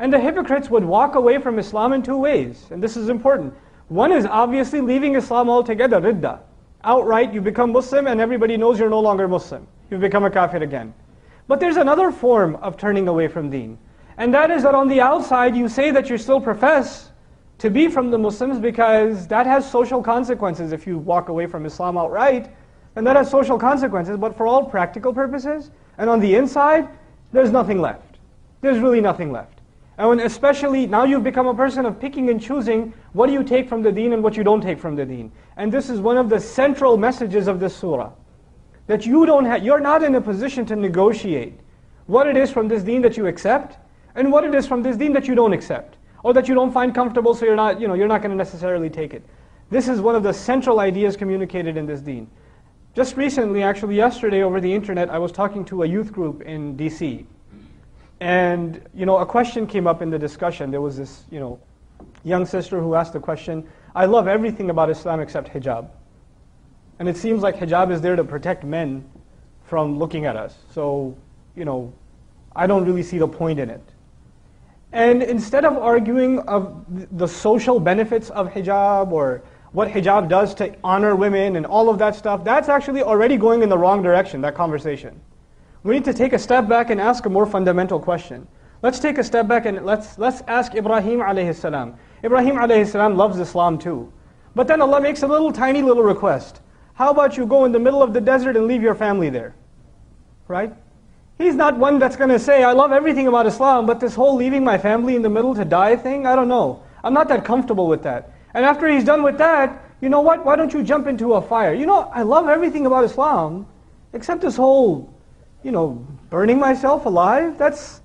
And the hypocrites would walk away from Islam in two ways, and this is important. One is obviously leaving Islam altogether, ridda. Outright, you become Muslim and everybody knows you're no longer Muslim. You become a kafir again. But there's another form of turning away from deen. And that is that on the outside, you say that you still profess to be from the Muslims because that has social consequences if you walk away from Islam outright. And that has social consequences, but for all practical purposes, and on the inside, there's nothing left. There's really nothing left. And when especially now you've become a person of picking and choosing what do you take from the deen and what you don't take from the deen. And this is one of the central messages of this surah. That you're not in a position to negotiate what it is from this deen that you accept and what it is from this deen that you don't accept. Or that you don't find comfortable, so you're not going to necessarily take it. This is one of the central ideas communicated in this deen. Just recently, actually yesterday over the internet, I was talking to a youth group in DC. And a question came up in the discussion. There was this young sister who asked the question, I love everything about Islam except hijab. And it seems like hijab is there to protect men from looking at us. So, I don't really see the point in it. And instead of arguing of the social benefits of hijab or what hijab does to honor women and all of that stuff, that's actually already going in the wrong direction, that conversation. We need to take a step back and ask a more fundamental question. Let's take a step back and let's ask Ibrahim alayhi salam. Ibrahim alayhi salam loves Islam too. But then Allah makes a tiny little request. How about you go in the middle of the desert and leave your family there? Right? He's not one that's going to say, I love everything about Islam, but this whole leaving my family in the middle to die thing, I don't know. I'm not that comfortable with that. And after he's done with that, you know what? Why don't you jump into a fire? I love everything about Islam, except this whole burning myself alive, that's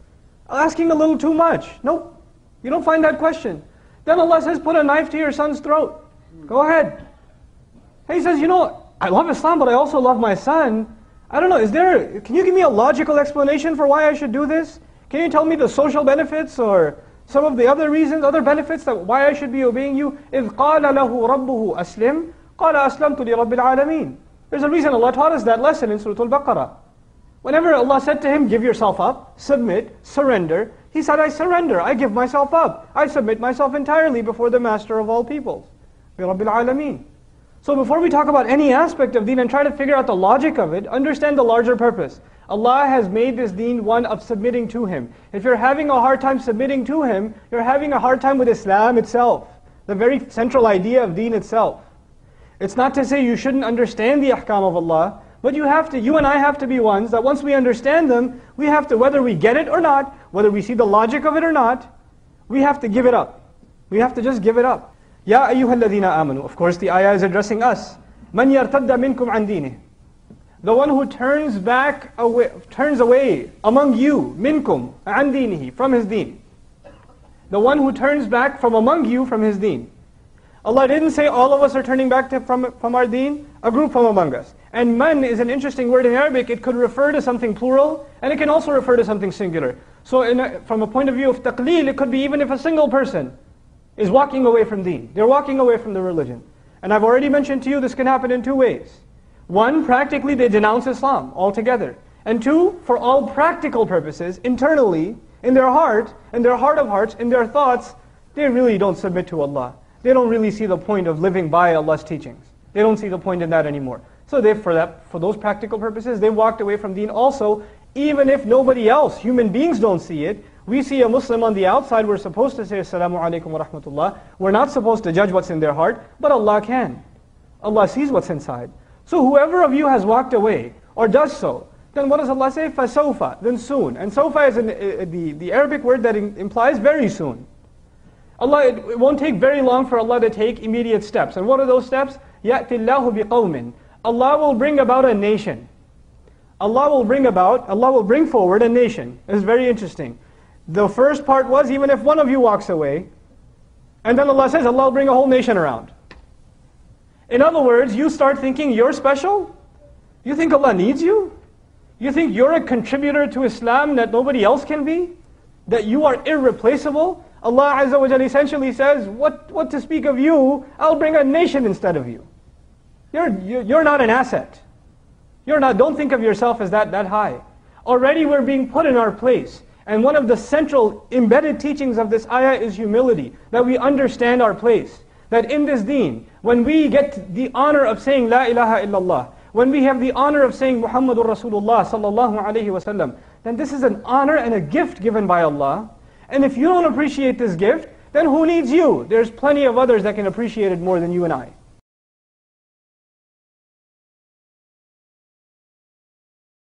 asking a little too much. Nope, you don't find that question. Then Allah says, put a knife to your son's throat. Go ahead. He says, I love Islam, but I also love my son. I don't know, can you give me a logical explanation for why I should do this? Can you tell me the social benefits or some of the other reasons, other benefits that why I should be obeying you? إِذْ قَالَ لَهُ رَبُّهُ أَسْلِمْ قَالَ أَسْلَمْتُ لِرَبِّ الْعَالَمِينَ. There's a reason Allah taught us that lesson in Surah Al-Baqarah. Whenever Allah said to him, give yourself up, submit, surrender, he said, I surrender, I give myself up. I submit myself entirely before the master of all peoples, بِرَبِّ الْعَالَمِينَ. So before we talk about any aspect of deen and try to figure out the logic of it, understand the larger purpose. Allah has made this deen one of submitting to Him. If you're having a hard time submitting to Him, you're having a hard time with Islam itself, the very central idea of deen itself. It's not to say you shouldn't understand the ahkam of Allah, but you and I have to be ones that once we understand them, we have to, whether we get it or not, whether we see the logic of it or not, we have to give it up. We have to just give it up. Ya ayyuhal ladhina amanu. Of course the ayah is addressing us. Man yartadda minkum an dinihi. The one who turns away among you, minkum, an dinihi, from his deen. The one who turns back from among you from his deen. Allah didn't say all of us are turning back from our deen, a group from among us. And man is an interesting word in Arabic. It could refer to something plural, and it can also refer to something singular. So from a point of view of taqleel, it could be even if a single person is walking away from deen. They're walking away from the religion. And I've already mentioned to you this can happen in two ways. One, practically they denounce Islam altogether. And two, for all practical purposes, internally, in their heart of hearts, in their thoughts, they really don't submit to Allah. They don't really see the point of living by Allah's teachings. They don't see the point in that anymore. So for those practical purposes, they walked away from deen also, even if nobody else, human beings don't see it. We see a Muslim on the outside, we're supposed to say, Assalamu alaikum wa rahmatullah. We're not supposed to judge what's in their heart, but Allah can. Allah sees what's inside. So whoever of you has walked away, or does so, then what does Allah say? فَسَوْفَ, then soon. And sawfa is the Arabic word that implies very soon. It won't take very long for Allah to take immediate steps. And what are those steps? يَأْتِ اللَّهُ بِقَوْمٍ. Allah will bring about a nation. Allah will bring forward a nation. It's very interesting. The first part was, even if one of you walks away, and then Allah says, Allah will bring a whole nation around. In other words, you start thinking you're special? You think Allah needs you? You think you're a contributor to Islam that nobody else can be? That you are irreplaceable? Allah Azza wa Jalla essentially says, what to speak of you, I'll bring a nation instead of you. You're not an asset. Don't think of yourself as that high. Already we're being put in our place. And one of the central embedded teachings of this ayah is humility, that we understand our place. That in this deen, when we get the honor of saying La ilaha illallah, when we have the honor of saying Muhammadur Rasulullah sallallahu alayhi wa sallam, then this is an honor and a gift given by Allah. And if you don't appreciate this gift, then who needs you? There's plenty of others that can appreciate it more than you and I.